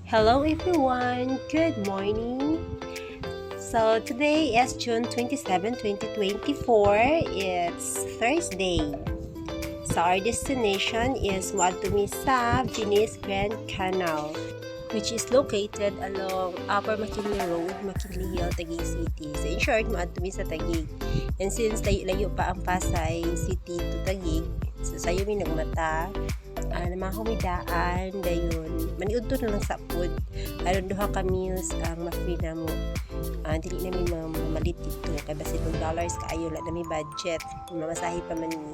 Hello everyone, good morning. So today is June 27, 2024. It's Thursday. So our destination is Muadtumi sa Venice Grand Canal, which is located along Upper McKinley Road, McKinley Hill, Taguig City. So in short, Muadtumi sa Taguig. And since layo pa ang Pasay City to Taguig, so sayo mi nagmata, namang humidaan dayon maniud to na lang sa food aron duha ka meals ang ma-free na mo. Dili na mi mamalit dito kay basi $2 kaayo la na mi budget mamasahe pa man ni.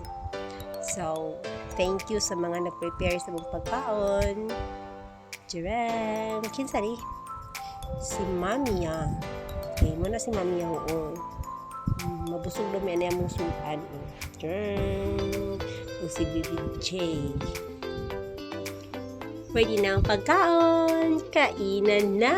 So thank you sa mga nag-prepare sa mong pagkaon. Jiren kinsari si Mami okay mo na si Mami oo mabusog daw mi ana mong sudan o si BBJ. Pwede na ang pagkaon. Kainan na!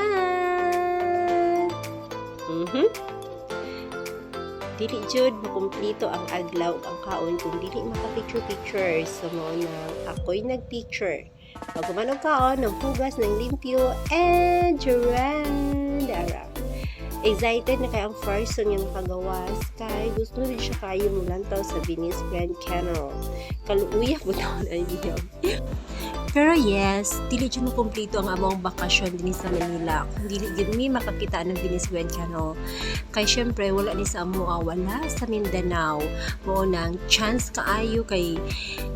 Dili jud makumplito ang adlaw ang kaon kung dili maka-picture. So mo nang ako'y nag-picture. Pag kumanog kaon, nagpugas, ng limpyo, and dara. Excited na kaya ang first song yung makagawas kay gusto rin siya kayo mulantaw sa Venice Grand Canal. Kaluuya po taon ay niyo. Pero yes, dili dyan makumplito ang among bakasyon din sa Manila. Kung dili dyan mi makakita ng Venice Grand Canal. Kay syempre, wala ni sa amoa, wala sa Mindanao. Mo nang chance kaayo kay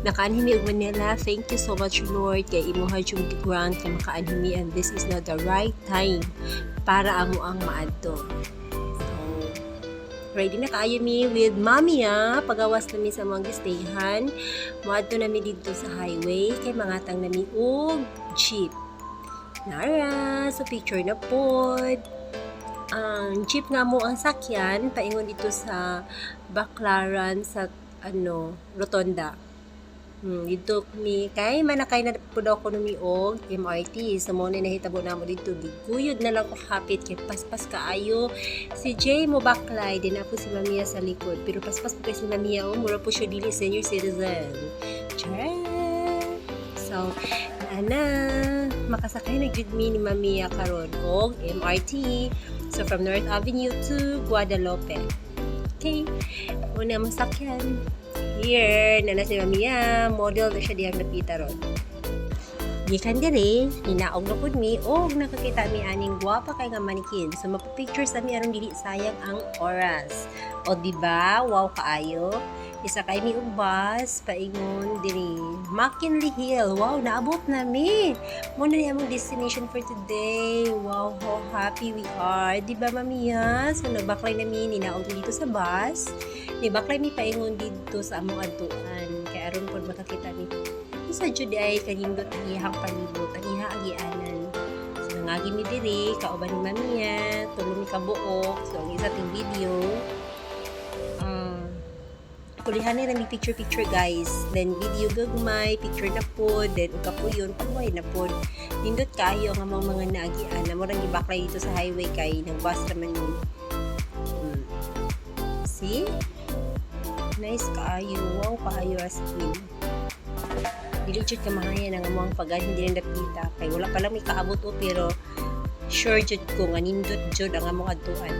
nakaanhimi og Manila. Thank you so much Lord kay imuha yung grant kay makaanhimi and this is not the right time para amo ang maadto. Ready na kaayo mi with Mami pagawas na mi sa mga stayhan. Moadto na mi dito sa highway kay mangatang na mi og jeep. Nara, so picture na pod. Ang jeep nga mo ang sakyan paingon dito sa Baclaran sa Rotonda. Dito mi kay manakay na po daw ko numi og MRT sa mo na nahitabo namo dito giguyod na lang ko hapit kay paspas kaayo si Jay mo baklay din ako si Mamiya sa likod pero paspas po kay si Mamiya mura po siya dili senior citizen. So makasakay na gid mi ni Mamiya karon og MRT so from North Avenue to Guadalupe. Okay, una masakyan. Here, nana si Mamiya, model na siya diyang napita ron. Gikan diri, ninaog na pud mi, og nakakita mi aning gwapa kay nga manikin. So, mapapicture sa mi aron dili sayang ang oras. O diba, wow kaayo. Isa kay mi og bus, paingon diri. McKinley Hill, wow, naabot na mi. Muna ni among destination for today. Wow, how happy we are. Diba, Mamiya? So, nagbaklay na mi, ninaog dito sa bus. Baklay mi paingon dito sa among adtuan kay aron pod makakita ni sa jud ay kanindot ang iyang palibot ang iha agianan so ngagi mi diri kauban ni Mamiya tulo mi kabuok so ang isa ting video kulihan ni rami picture guys then video gagmay picture na pod then kapuyon pagway na pod nindot kayo ang among mga naagian mo rang gibaklay dito sa highway kay nang bus naman ni see. Nice kaayo, wow kaayo as queen. Dili jud ka mahaya nga mo ang pagad hindi na napita kay wala pa lang may kaabot pero sure jud ko nga nindot jud ang among adtuan.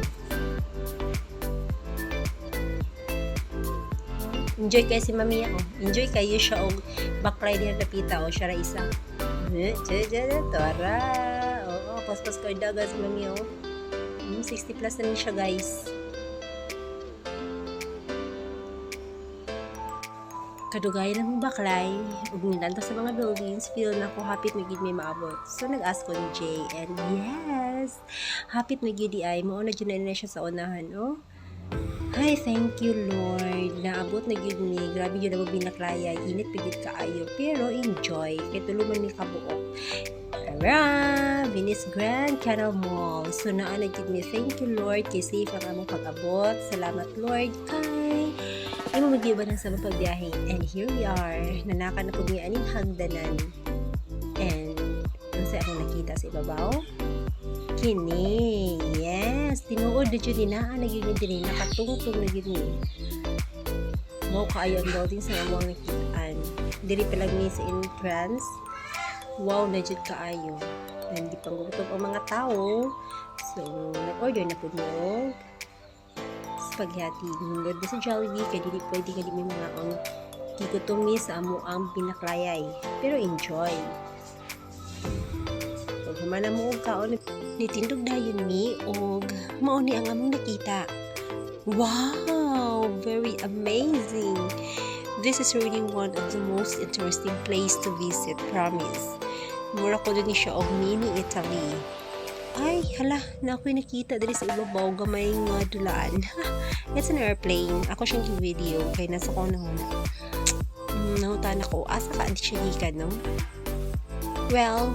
Enjoy kay si Mamiya enjoy kayo siya og baklay din napita siya ra isa. Tara. Paspas ko daga si Mamiya 60 plus na rin siya guys. Kadugayan ng baklay ug nilantaw sa mga buildings feel na ko hapit na gid may maabot so nag-ask ko ni Jay and yes hapit na gid ay mao na jud na siya sa unahan hi thank you Lord naabot na gid ni grabe yun na binaklaya init pigit kaayo pero enjoy kay tulo man mi kabuok Venice Grand Canal Mall so naa na gid ni thank you Lord kay safe ang among pag-abot salamat Lord kay ay magiba na sa pagbiyahe and here we are nanaka na po niya aning hagdanan and ano sa akong nakita sa ibabaw kini yes tinuod na dyan dinaan na gini din nakatungtong na gini mo kaayo ang building sa among nakitaan diri pa lang ni sa entrance wow na dyan kaayo Hindi pang gutom ang mga tao. So, nag-order na po mo spaghetti. Nulod na sa Jollibee, kaya dili pwede nga di may mga ang kikutumi sa amo ang pinaklayay. Pero enjoy. Pag humana mo og kaon, nitindog dayon ni og mauni ang among nakita. Wow! Very amazing! This is really one of the most interesting place to visit, promise. Mura ko din siya og mini Italy. Ay, hala, na ako'y nakita dali sa ibabaw, gamay nga dulaan. It's an airplane. Ako siyang video, kaya nasa ko na nahutan ako. Asa ka, di siya gikan, no? Well,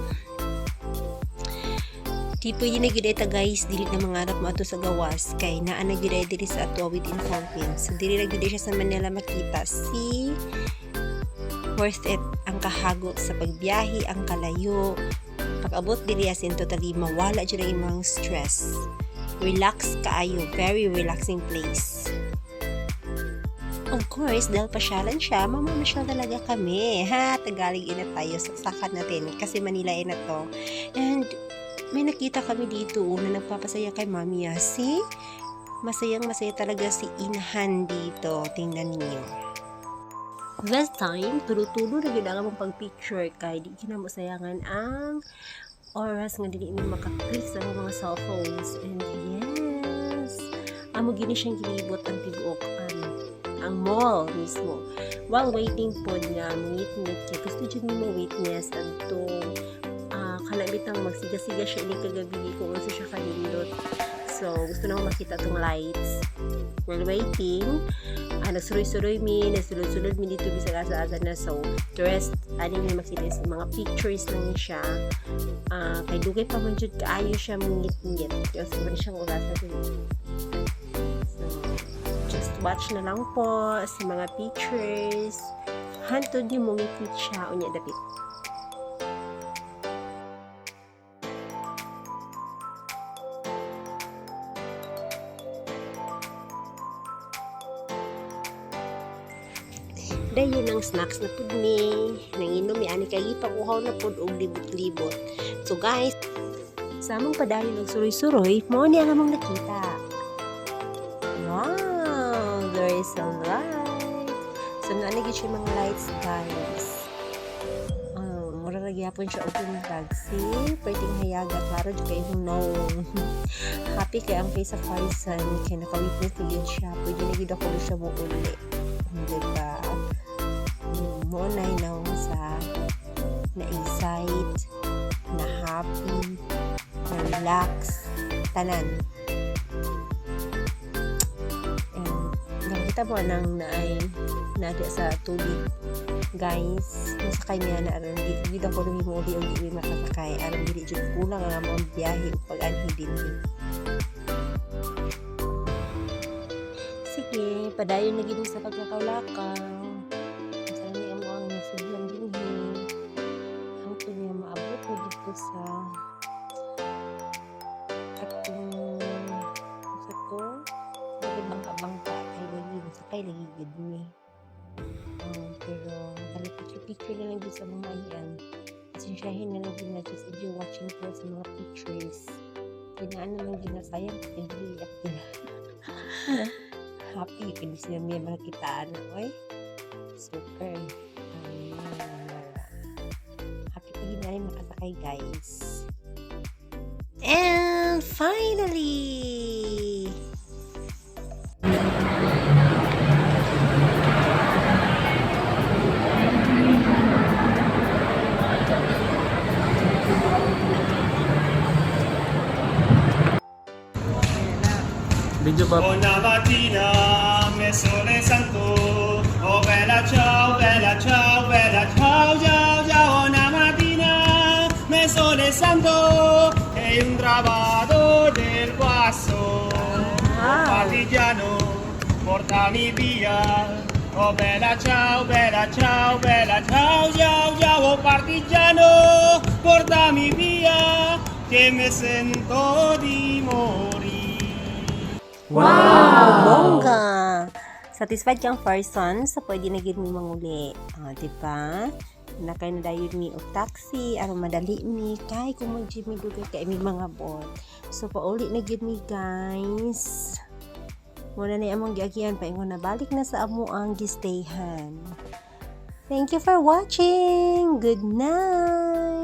di pwede na gila ita guys, dili na mangarap mo ato sa gawas, kay naa na gila dili sa ato within Philippines. So, dili na gila siya sa Manila makita. See? Worth it ang kahago sa pagbiyahe, ang kalayo. Pag-abot dili asin totally mawala dyan ang imong stress. Relax kaayo, very relaxing place. Of course, dahil pasyalan siya, mamamasyal talaga kami. Ha, Tagalog ina tayo, saksakan natin kasi Manila ina to. And may nakita kami dito na nagpapasaya kay Mami. See? Masayang masaya talaga si Inahan dito. Tingnan niyo. This time, tulo-tulo na gina mong pag-picture kay di mo sayangan ang oras nga dili mo makaklik sa mga cellphones. And yes, amo gini siyang gilibot ang tibuok ang mall mismo. While waiting po niya, meet kaya gusto dyan mo witness adto kanabitang magsiga-siga siya ini kagabi kung ano siya kanindot. So, gusto na makita tong lights. While waiting, nagsuroy-suroy nagsulod-sulod dito bisa sa na. So, the rest, may makita sa mga pictures lang siya. Kay dugay pa man jud kaayo siya mungit-ngit. Kasi man siyang urasa din. So, just watch na lang po sa mga pictures. Hantod yung mungit-ngit siya. Unya dapit. Dayon ang snacks na pud ni nanginom ni ani kay ipakuhaw na pud og libot-libot. So guys, sa among padayon og suroy-suroy, mao ni ang among nakita. Wow, there is a light. So naani gyud siya mga lights guys. Mura ra gyapon siya og taxi, pwedeng hayaga klaro jud kay no. Happy kay ang face of Harrison kay naka-witness gyud siya. Pwede na gyud ako siya mo uli. Diba? Mo na sa na-excite, na-happy, na-relax, tanan. And nakita mo nang nadia sa tubig. Guys, masakay niya na aron di ako rin mo di ang di makasakay. Aron dili jud kulang ang among biyahe ug pag-anhi din. Sige, padayon na gid sa pagkakaulakaw. Sana ni amo ang nasudlan dinhi. Hangtod niya maabot mo dito sa atong sa to. Bangka-bangka kay lagi sakay lagi gid ni. Pero dali picture na lang gid sa mga iyan. Sensyahin na lang gid na just if you're watching po sa mga pictures. Kinaan naman ginasayang hindi ako. Happy kini sila may makitaan oy. Super. Happy pagin na rin makasakay guys. And finally, Video ba? Buona mattina, me sole santo. Oh bella ciao, bella ciao, bella ciao, ciao, ciao. Buona mattina, me sole santo. È un traguardo del guasso. Oh partigiano, portami via. Oh bella ciao, bella ciao, bella ciao, ciao, ciao. Oh partigiano, portami via. Che me sento di morire. wow! Bongga! Satisfied kang person sa pwede na gid mo manguli. Diba? Nakay na dayon mi og taxi aron madali mi kay kung mag-gym mi dugay kay mi mga bot. So pauli na gyud mi guys. Muna na among giagian paingon na balik na sa amo ang gistayhan. Thank you for watching. Good night.